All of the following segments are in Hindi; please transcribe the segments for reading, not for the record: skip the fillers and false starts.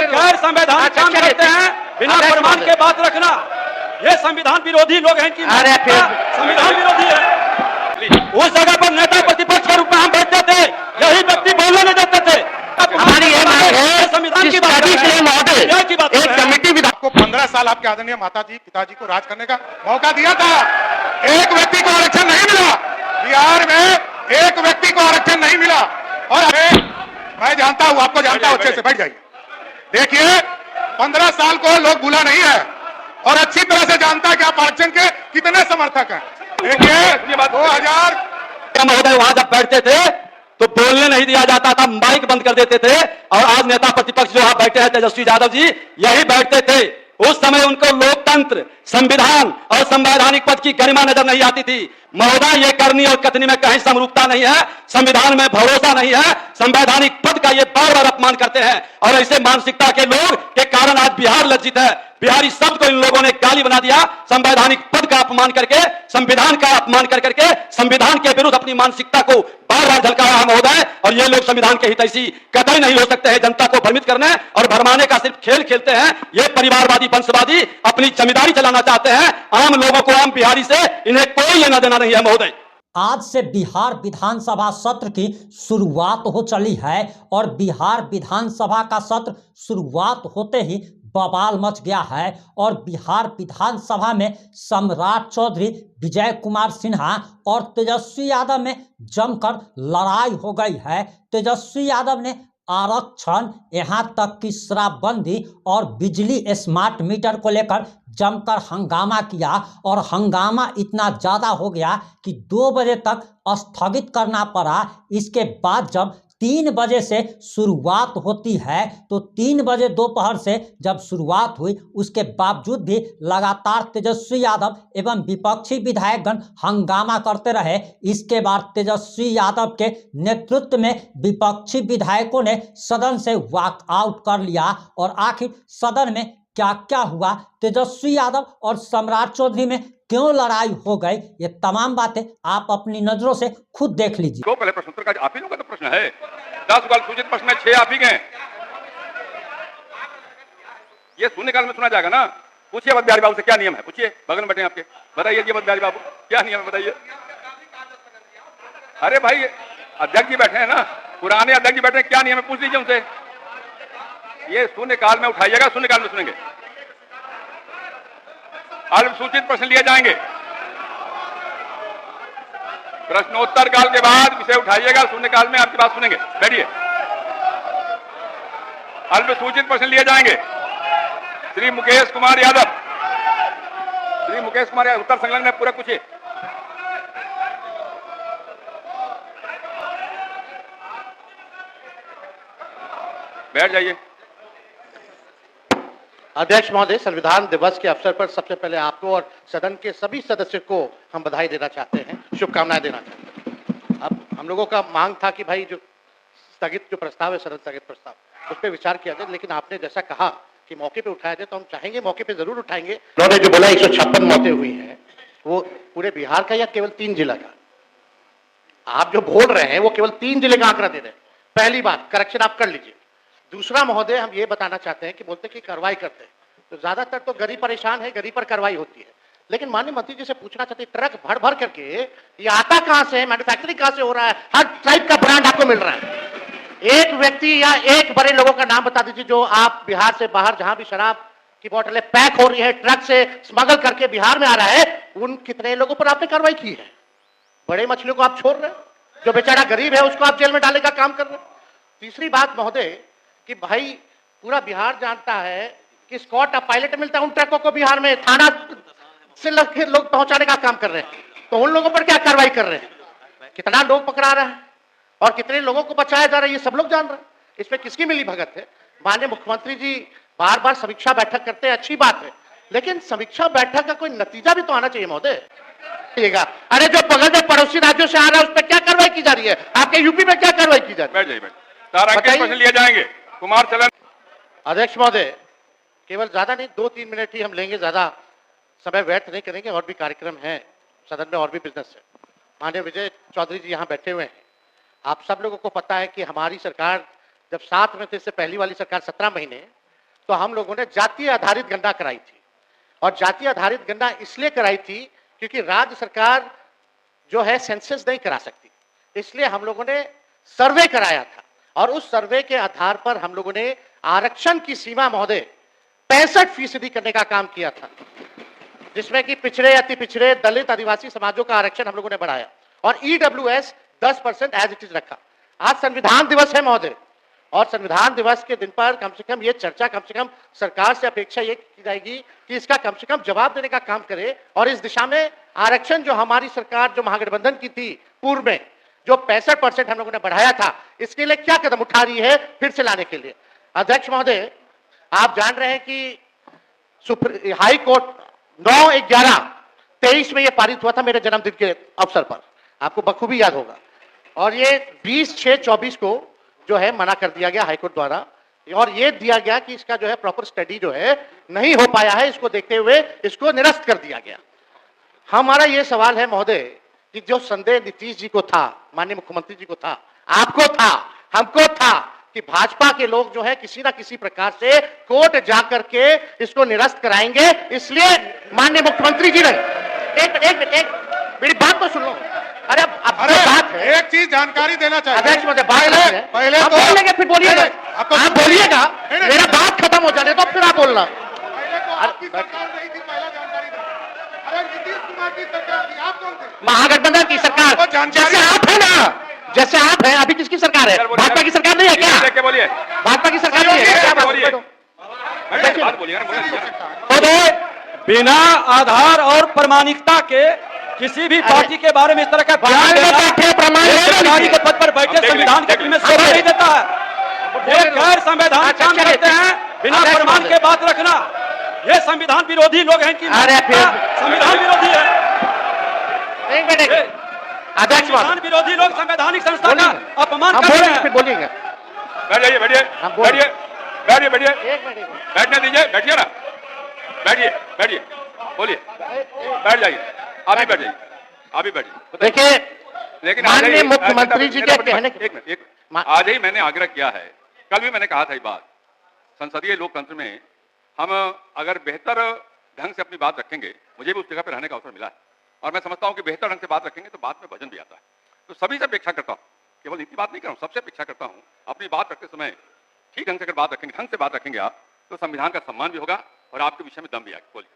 गैर संवैधानिक काम करते हैं, बिना प्रमाण के बात रखना, ये संविधान विरोधी लोग हैं कि संविधान विरोधी है। उस जगह पर नेता प्रतिपक्ष के रूप में हम बैठते थे, यही व्यक्ति बोलने नहीं देते थे। हमारी ये मांग है संविधान की बात एक कमेटी विधान को 15 साल आपके आदरणीय माताजी पिताजी को राज करने का मौका दिया था, एक व्यक्ति को आरक्षण नहीं मिला। बिहार में एक व्यक्ति को आरक्षण नहीं मिला। और मैं जानता हूं, आपको जानता हूं अच्छे से, बैठ जाइए। देखिए 15 साल को लोग भूला नहीं है और अच्छी तरह से जानता है कि आप आरक्षण के कितने समर्थक हैं। देखिए 2000 महोदय वहां जब बैठते थे तो बोलने नहीं दिया जाता था, माइक बंद कर देते थे। और आज नेता प्रतिपक्ष जो यहाँ बैठे हैं तेजस्वी यादव जी, यही बैठते थे। उस समय उनको लोकतंत्र, संविधान और संवैधानिक पद की गरिमा नजर नहीं आती थी। महोदय ये करनी और कथनी में कहीं समरूपता नहीं है, संविधान में भरोसा नहीं है, संवैधानिक पद का ये बार बार अपमान करते हैं। और ऐसे मानसिकता के लोग के कारण आज बिहार लज्जित है। बिहारी शब्द को इन लोगों ने गाली बना दिया, संवैधानिक पद का अपमान करके, संविधान का अपमान करके संविधान के विरुद्ध अपनी मानसिकता को बार बार झलकाया है महोदय। और ये लोग संविधान के हितैषी कतई नहीं हो सकते हैं। जनता को भ्रमित करने और भरमाने का सिर्फ खेल खेलते हैं। ये परिवारवादी वंशवादी अपनी जमींदारी चलाना चाहते हैं। आम लोगों को, आम बिहारी से इन्हें कोई लेना देना नहीं है महोदय। आज से बिहार विधानसभा सत्र की शुरुआत हो चली है और बिहार विधानसभा का सत्र शुरुआत होते ही बवाल मच गया है। और बिहार विधानसभा में सम्राट चौधरी, विजय कुमार सिन्हा और तेजस्वी यादव में जमकर लड़ाई हो गई है। तेजस्वी यादव ने आरक्षण, यहाँ तक कि शराबबंदी और बिजली स्मार्ट मीटर को लेकर जमकर हंगामा किया। और हंगामा इतना ज़्यादा हो गया कि 2 बजे तक स्थगित करना पड़ा। इसके बाद जब 3 बजे से शुरुआत होती है तो 3 बजे दोपहर से जब शुरुआत हुई, उसके बावजूद भी लगातार तेजस्वी यादव एवं विपक्षी विधायकगण हंगामा करते रहे। इसके बाद तेजस्वी यादव के नेतृत्व में विपक्षी विधायकों ने सदन से वॉकआउट कर लिया। और आखिर सदन में क्या क्या हुआ, तेजस्वी यादव और सम्राट चौधरी में क्यों लड़ाई हो गई, ये तमाम बातें आप अपनी नजरों से खुद देख लीजिए। तो पहले प्रश्नोत्तर का आप ही लोगों का तो प्रश्न है, 10 बार सूचित प्रश्न है, 6 आप ही गए। ये शून्यकाल में सुना जाएगा ना। पूछिए अवध बिहारी बाबू से क्या नियम है, पूछिए, बगल में बैठे आपके, बताइए अवध बिहारी बाबू क्या नियम है, बताइए। अरे भाई अध्यक्ष जी बैठे हैं ना, पुराने अध्यक्ष जी बैठे हैं, क्या नियम है पूछ लीजिए उनसे। ये शून्यकाल में उठाइएगा, शून्यकाल में सुनेंगे। अल्पसूचित प्रश्न लिए जाएंगे, प्रश्नोत्तर काल के बाद विषय उठाइएगा, शून्यकाल में आपकी बात सुनेंगे। बैठिए। अल्पसूचित प्रश्न लिए जाएंगे। श्री मुकेश कुमार यादव, श्री मुकेश कुमार यादव, उत्तर संलग्न में पूरा पूछिए। बैठ जाइए। अध्यक्ष महोदय, संविधान दिवस के अवसर पर सबसे पहले आपको और सदन के सभी सदस्यों को हम बधाई देना चाहते हैं, शुभकामनाएं देना चाहते हैं। अब हम लोगों का मांग था कि भाई जो स्थगित जो प्रस्ताव है, सदन स्थगित प्रस्ताव, उस पर विचार किया जाए, लेकिन आपने जैसा कहा कि मौके पे उठाया जाए तो हम चाहेंगे मौके पे जरूर उठाएंगे। उन्होंने जो बोला 156 मौतें हुई हैं, वो पूरे बिहार का या केवल 3 जिला का? आप जो बोल रहे हैं वो केवल 3 जिले का आंकड़ा दे रहे हैं। पहली बात, करेक्शन आप कर लीजिए। दूसरा महोदय, हम ये बताना चाहते हैं कि बोलते कि कार्रवाई करते हैं तो ज्यादातर तो गरीब परेशान है, गरीब पर कार्रवाई होती है। लेकिन माननीय मंत्री जी से पूछना चाहते हैं, ट्रक भर भर करके ये आता कहां से है, मैन्युफैक्चरिंग कहां से हो रहा है, हर टाइप का ब्रांड आपको मिल रहा है। एक व्यक्ति या एक बड़े लोगों का नाम बता दीजिए जो आप बिहार से बाहर जहां भी शराब की बोतलें पैक हो रही है, ट्रक से स्मगल करके बिहार में आ रहा है, उन कितने लोगों पर आपने कार्रवाई की है? बड़े मछलियों को आप छोड़ रहे हैं, जो बेचारा गरीब है उसको आप जेल में डालने का काम कर रहे हैं। तीसरी बात महोदय कि भाई पूरा बिहार जानता है कि स्कॉट पायलट मिलता है उन ट्रकों को बिहार में, थाना से लोग पहुंचाने का काम कर रहे हैं, तो उन लोगों पर क्या कार्रवाई कर रहे हैं? कितना लोग पकड़ा रहा है और कितने लोगों को बचाया जा रहा है, ये सब लोग जान रहे हैं। इसमें किसकी मिली भगत है? माननीय मुख्यमंत्री जी बार बार समीक्षा बैठक करते हैं, अच्छी बात है, लेकिन समीक्षा बैठक का कोई नतीजा भी तो आना चाहिए महोदय। अरे जो बगल में पड़ोसी राज्यों से आ रहा है उस पर क्या कार्रवाई की जा रही है? आपके यूपी में क्या कार्रवाई की जा रही है? प्रश्न लिए जाएंगे। कुमार चलन। अध्यक्ष महोदय, केवल ज्यादा नहीं, 2-3 मिनट ही हम लेंगे, ज्यादा समय व्यर्थ नहीं करेंगे, और भी कार्यक्रम है सदन में और भी बिजनेस है। माननीय विजय चौधरी जी यहाँ बैठे हुए हैं। आप सब लोगों को पता है कि हमारी सरकार जब 7 में थे, इससे पहली वाली सरकार 17 महीने, तो हम लोगों ने जातीय आधारित गणना कराई थी। और जातीय आधारित गणना इसलिए कराई थी क्योंकि राज्य सरकार जो है सेंसस नहीं करा सकती, इसलिए हम लोगों ने सर्वे कराया था। और उस सर्वे के आधार पर हम लोगों ने आरक्षण की सीमा महोदय 65% करने का काम किया था, जिसमें कि पिछड़े, अति पिछड़े, दलित, आदिवासी समाजों का आरक्षण हम लोगों ने बढ़ाया और ईडब्ल्यूएस 10% एज इट इज रखा। आज संविधान दिवस है महोदय, और संविधान दिवस के दिन पर कम से कम ये चर्चा, कम से कम सरकार से अपेक्षा ये की जाएगी कि इसका कम से कम जवाब देने का काम करे और इस दिशा में आरक्षण जो हमारी सरकार जो महागठबंधन की थी पूर्व में, जो 65% हम लोगों ने बढ़ाया था, इसके लिए क्या कदम उठा रही है फिर से लाने के लिए। अध्यक्ष महोदय, आप जान रहे हैं कि हाई कोर्ट 9/11/23 में यह पारित हुआ था मेरे जन्मदिन के अवसर पर, आपको बखूबी याद होगा। और ये 20/6/24 को जो है मना कर दिया गया हाईकोर्ट द्वारा, और ये दिया गया कि इसका जो है प्रॉपर स्टडी जो है नहीं हो पाया है, इसको देखते हुए इसको निरस्त कर दिया गया। हमारा ये सवाल है महोदय कि जो संदेह नीतीश जी को था, माननीय मुख्यमंत्री जी को था, आपको था, हमको था कि भाजपा के लोग जो है किसी ना किसी प्रकार से कोर्ट जाकर के इसको निरस्त कराएंगे, इसलिए माननीय मुख्यमंत्री जी ने एक मेरी बात तो सुन लो। अरे अब अरे बात है, एक चीज जानकारी देना चाहिए। अध्यक्ष महोदय, पहले आप तो बोलेंगे फिर बोलिएगा, आप आप बोलिएगा, नहीं, नहीं, मेरा बात खत्म हो जाने तो फिर आप बोलना। पहले तो आपकी सरकार नहीं थी, पहला जानकारी दो। अरे नीतीश कुमार की सरकार थी, आप कौन थे? महागठबंधन की सरकार, आपको जानकारी- जैसे आप है ना, जैसे आप हैं, अभी किसकी सरकार है? भाजपा की सरकार नहीं है क्या? देख के बोलिए, भाजपा की सरकार नहीं है क्या? बोलिए। बैठो। बात बोलिए ना, बोलिए। महोदय, बिना आधार और प्रमाणिकता के किसी भी पार्टी के बारे में इस तरह का बयान देना एक अधिकारी के पद पर बैठे संविधान के दिल में शोभा नहीं देता है। ये गैर संवैधानिक काम करते हैं, बिना प्रमाण के बात रखना। ये संविधान विरोधी लोग हैं कि अरे फिर- संविधान विरोधी है। एक मिनट, ये अध्यक्ष संविधान महोदय, विरोधी लोग संवैधानिक संस्था का बोलिए। अपमान हम कर रहे बोलेंगे फिर हैं। बोलिएगा। बैठ जाइए, बैठिए, हाँ, बोलो। बैठिए, बैठिए, बैठिए, एक मिनट, बैठने दीजिए, बैठिए ना, बैठिए, बैठिए, बोलिए, बैठ जाइए, आप ही बैठ जाइए, आप ही बैठिए। देखिए, लेकिन माननीय मुख्यमंत्री जी के कहने के- एक मिनट, आज ही मैंने आग्रह किया है, कल भी मैंने कहा था ये बात, संसदीय लोकतंत्र में हम अगर बेहतर ढंग से अपनी बात रखेंगे, मुझे भी उस जगह पर रहने का अवसर मिला है और मैं समझता हूं कि बेहतर ढंग से बात रखेंगे तो बात में वजन भी आता है। तो सभी से अपेक्षा करता हूं, केवल इतनी बात नहीं कर रहा हूं, सबसे अपेक्षा करता हूं अपनी बात रखते समय ठीक ढंग से अगर बात रखेंगे, ढंग से बात रखेंगे आप, तो संविधान का सम्मान भी होगा और आपके विषय में दम भी आएगा। बोलिए।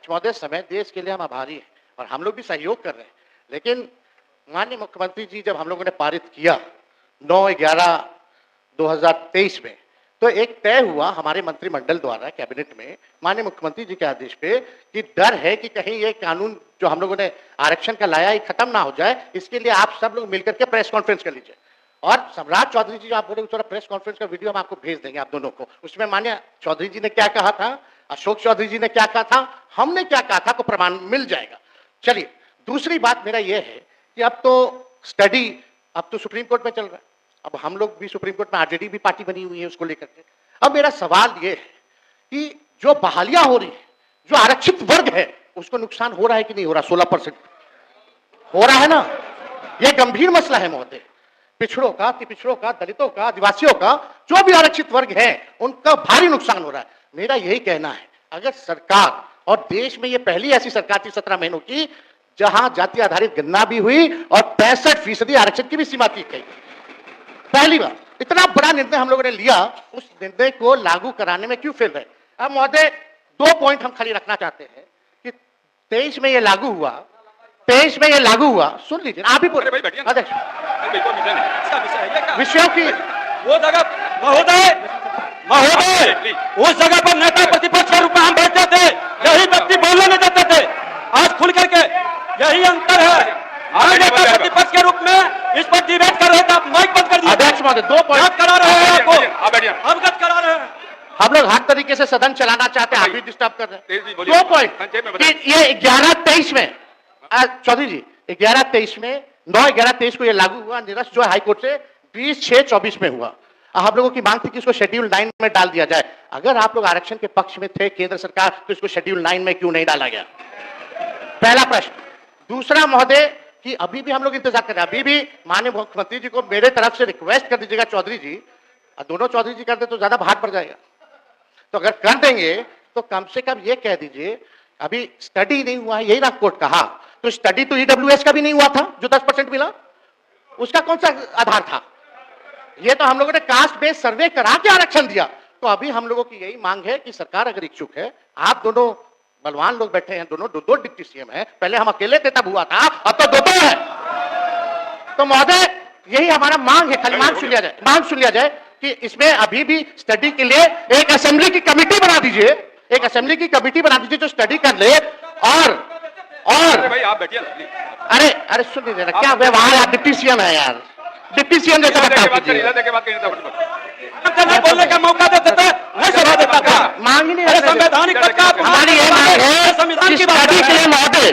महोदय, समय देश के लिए हम आभारी हैं और हम लोग भी सहयोग कर रहे हैं, लेकिन माननीय मुख्यमंत्री जी जब हम लोगों ने पारित किया 9/11/2023 में, तो एक तय हुआ हमारे मंत्रिमंडल द्वारा कैबिनेट में माननीय मुख्यमंत्री जी के आदेश पे कि डर है कि कहीं ये कानून जो हम लोगों ने आरक्षण का लाया ये खत्म ना हो जाए, इसके लिए आप सब लोग मिलकर के प्रेस कॉन्फ्रेंस कर लीजिए। और सम्राट चौधरी जी जो आप बोले थोड़ा प्रेस कॉन्फ्रेंस का वीडियो हम आपको भेज देंगे आप दोनों को। उसमें माननीय चौधरी जी ने क्या कहा था, अशोक चौधरी जी ने क्या कहा था, हमने क्या कहा था, को प्रमाण मिल जाएगा। चलिए, दूसरी बात मेरा यह है कि अब तो स्टडी अब तो सुप्रीम कोर्ट में चल रहा है, अब हम लोग भी सुप्रीम कोर्ट में आरजेडी भी पार्टी बनी हुई है उसको लेकर के। अब मेरा सवाल यह है कि जो बहालियां हो रही है, जो आरक्षित वर्ग है, उसको नुकसान हो रहा है कि नहीं हो रहा? 16% हो रहा है ना। यह गंभीर मसला है महोदय। पिछड़ों का, अति पिछड़ों का, दलितों का, आदिवासियों का, जो भी आरक्षित वर्ग है उनका भारी नुकसान हो रहा है। मेरा यही कहना है, अगर सरकार, और देश में यह पहली ऐसी सरकार थी 17 महीनों की जहां जाति आधारित गणना भी हुई और 65% आरक्षण की भी सीमा की गई, पहली बार इतना बड़ा निर्णय हम लोगों ने लिया, उस निर्णय को लागू कराने में क्यों फेल रहे? अब महोदय 2 पॉइंट हम खाली रखना चाहते हैं कि 23 में यह लागू हुआ, 23 में यह लागू हुआ, सुन लीजिए आप ही अरे भाई बोले बैठिए ना। अध्यक्ष, अरे बिल्कुल विषय नहीं। इसका विषय है, ये क्या? विषयों की वो जगह महोदय उस जगह पर नेता प्रतिपक्ष के रूप में हम बैठते थे, यही व्यक्ति बोलने नहीं देते थे। आज खुल करके यही अंतर है। हम नेता प्रतिपक्ष के रूप में इस पर डिबेट कर रहे थे, आप माइक बंद कर दिए। अध्यक्ष महोदय 2 पॉइंट अवगत करा रहे हैं आपको, आप बैठिए। अवगत करा रहे हैं। हम लोग हर तरीके से सदन चलाना चाहते हैं, आप भी डिस्टर्ब कर रहे तेज जी हैं। बोलिए। 2 पॉइंट संक्षेप में कि बताइए। ये 11/23 में चौधरी जी 11/23 में 9/11/23 को ये लागू हुआ, निरस्त जो है हाईकोर्ट से 20/6/24 में हुआ। हम लोगों की मांग थी कि इसको शेड्यूल 9 में डाल दिया जाए। अगर आप लोग आरक्षण के पक्ष में थे केंद्र सरकार, तो इसको शेड्यूल 9 में क्यों नहीं डाला गया? पहला प्रश्न। दूसरा महोदय कि अभी भी हम लोग इंतजार कर रहे हैं, अभी भी माननीय मुख्यमंत्री जी को मेरे तरफ से रिक्वेस्ट कर दीजिएगा चौधरी जी, दोनों चौधरी जी करते तो ज्यादा भार पड़ जाएगा। तो अगर कर देंगे तो कम से कम ये कह दीजिए, अभी स्टडी नहीं हुआ है, यही ना कोर्ट कहा, तो स्टडी तो ईडब्ल्यूएस का भी नहीं हुआ था जो 10% मिला, उसका कौन सा आधार था? ये तो हम लोगों ने कास्ट बेस्ड सर्वे करा के आरक्षण दिया। तो अभी हम लोगों की यही मांग है कि सरकार अगर इच्छुक है, आप दोनों बलवान लोग बैठे हैं, दोनों दो डिप्टी सीएम है, पहले हम अकेले थे तब हुआ था, अब तो दो है। तो महोदय यही हमारा मांग है, खाली मांग सुन लिया जाए कि इसमें अभी भी स्टडी के लिए एक असेंबली की कमेटी बना दीजिए, एक असेंबली की कमेटी बना दीजिए जो स्टडी कर ले। और भाई आप बैठिए। अरे सुन लीजिए ना, क्या व्यवहार है, डिप्टी सीएम है यार, डिप्टी सीएम जैसा बोलने का मौका देते थे, नहीं सभा देता था। मांग ही नहीं, संवैधानिक पद का हमारी ये मांग है संविधान की बात स्टडी के लिए महोदय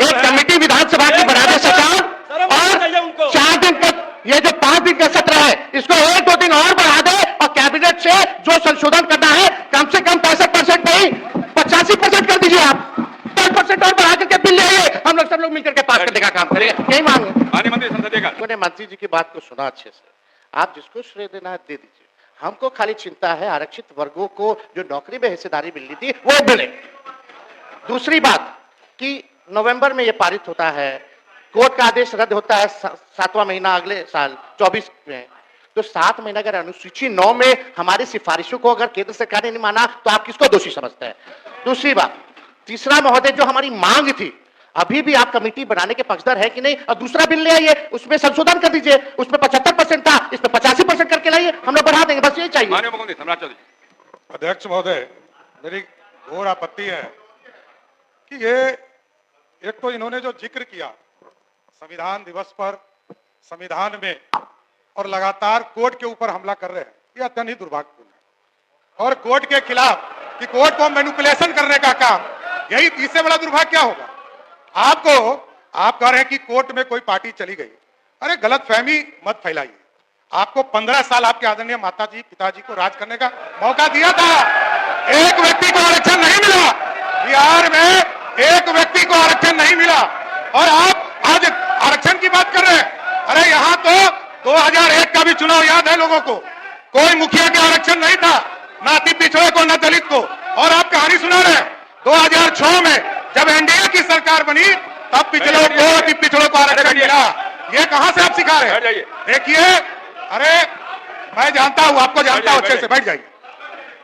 एक कमेटी विधानसभा की बना दे सरकार, और 4 दिन तक ये जो 5 दिन का सत्र है इसको 1-2 दिन और बढ़ा दे, और कैबिनेट से जो संशोधन करना है कम से कम 65% नहीं 85% कर दीजिए आप, 10% और बढ़ा करके बिल ले आइए, हम लोग सब लोग मिलकर के पास करने का काम करेंगे, यही मांग है। माननीय मंत्री संसदीय का मैंने मंत्री जी की बात को सुना अच्छे से, आप जिसको श्रेय देना है दे दीजिए, हमको खाली चिंता है आरक्षित वर्गों को जो नौकरी में हिस्सेदारी मिलनी थी वो मिले। दूसरी बात कि नवंबर में ये पारित होता है, कोर्ट का आदेश रद्द होता है 7वां महीना अगले साल 24 में, तो 7 महीना अगर अनुसूची 9 में हमारी सिफारिशों को अगर केंद्र सरकार ने नहीं माना तो आप किसको दोषी समझते हैं? दूसरी बात, तीसरा महोदय जो हमारी मांग थी, अभी भी आप कमेटी बनाने के पक्षधर है कि नहीं? और दूसरा बिल ले आइए, उसमें संशोधन कर दीजिए, उसमें 75% था, इसमें 85% करके लाइए, हम लोग बढ़ा देंगे, बस यही चाहिए। माननीय मुख्यमंत्री सम्राट चौधरी। अध्यक्ष महोदय, मेरी घोर आपत्ति है कि ये एक तो इन्होंने जो जिक्र किया संविधान दिवस पर संविधान में, और लगातार कोर्ट के ऊपर हमला कर रहे हैं, ये अत्यंत ही दुर्भाग्यपूर्ण है। और कोर्ट के खिलाफ कि कोर्ट को मैनिपुलेशन करने का काम, यही इससे बड़ा दुर्भाग्य क्या होगा? आप कह रहे हैं कि कोर्ट में कोई पार्टी चली गई, अरे गलत फहमी मत फैलाइए। आपको 15 साल आपके आदरणीय माताजी पिताजी को राज करने का मौका दिया था, एक व्यक्ति को आरक्षण नहीं मिला, बिहार में एक व्यक्ति को आरक्षण नहीं मिला, और आप आज आरक्षण की बात कर रहे हैं। अरे यहाँ तो 2001 का भी चुनाव याद है लोगों को, कोई मुखिया के आरक्षण नहीं था, ना अति पिछड़े को ना दलित को, और आप कहानी सुना रहे हैं 2006 में जब एनडीए की सरकार बनी तब पिछड़ों को अति पिछड़ों को आरक्षण मिला। ये कहां से आप सिखा रहे हैं? देखिए, अरे मैं जानता हूं, आपको जानता हूं अच्छे से, बैठ जाइए।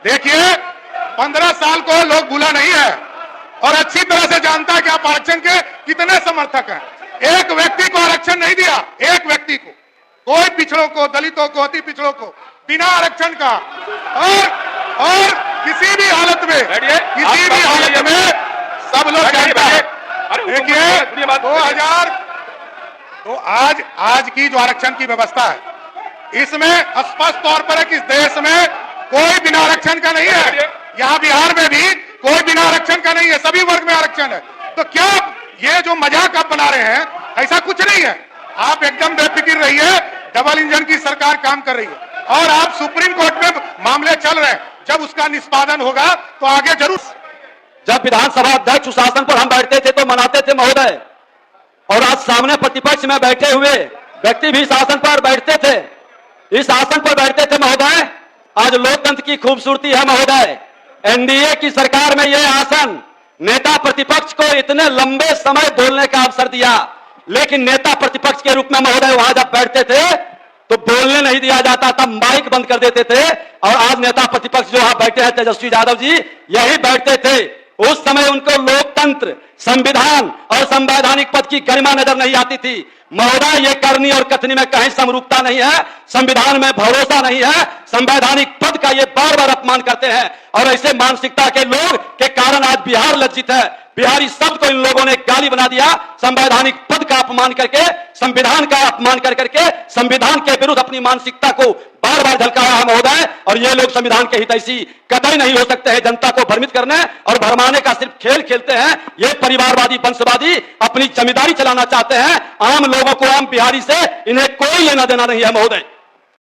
देखिए 15 साल को लोग भूला नहीं है और अच्छी तरह से जानता है कि आप आरक्षण के कितने समर्थक हैं। एक व्यक्ति को आरक्षण नहीं दिया, एक व्यक्ति को, कोई पिछड़ों को, दलितों को, अति पिछड़ों को बिना आरक्षण का, और किसी भी हालत में सब लोग जानते हैं। देखिए 2000 तो आज की जो आरक्षण की व्यवस्था है इसमें स्पष्ट तौर पर है कि इस देश में कोई बिना आरक्षण का नहीं है, यहाँ बिहार में भी कोई बिना आरक्षण का नहीं है, सभी वर्ग में आरक्षण है। तो क्या ये जो मजाक आप बना रहे हैं, ऐसा कुछ नहीं है। आप एकदम बेफिक्र रहिए, डबल इंजन की सरकार काम कर रही है, और आप सुप्रीम कोर्ट में मामले चल रहे हैं, जब उसका निष्पादन होगा तो आगे जरूर। जब विधानसभा अध्यक्ष उस आसन पर हम बैठते थे तो मनाते थे महोदय, और आज सामने प्रतिपक्ष में बैठे हुए व्यक्ति भी इस आसन पर बैठते थे, इस आसन पर बैठते थे महोदय। आज लोकतंत्र की खूबसूरती है महोदय, एनडीए की सरकार में यह आसन नेता प्रतिपक्ष को इतने लंबे समय बोलने का अवसर दिया, लेकिन नेता प्रतिपक्ष के रूप में महोदय वहां जब बैठते थे तो बोलने नहीं दिया जाता था, माइक बंद कर देते थे। और आज नेता प्रतिपक्ष जो वहां बैठे हैं तेजस्वी यादव जी, यही बैठते थे। उस समय उनको लोकतंत्र, संविधान और संवैधानिक पद की गरिमा नजर नहीं आती थी महोदय। ये करनी और कथनी में कहीं समरूपता नहीं है, संविधान में भरोसा नहीं है, संवैधानिक पद का ये बार बार अपमान करते हैं, और ऐसे मानसिकता के लोग के कारण आज बिहार लज्जित है। बिहारी शब्द को इन लोगों ने गाली बना दिया, संवैधानिक पद का अपमान करके, संविधान का अपमान कर करके संविधान के विरुद्ध अपनी मानसिकता को बार बार झलकाया है महोदय। और ये लोग संविधान के हितैषी कतई नहीं हो सकते हैं, जनता को भ्रमित करने और भरमाने का सिर्फ खेल खेलते हैं। ये परिवारवादी, वंशवादी अपनी जमींदारी चलाना चाहते हैं, आम लोगों को, आम बिहारी से इन्हें कोई लेना देना नहीं है महोदय।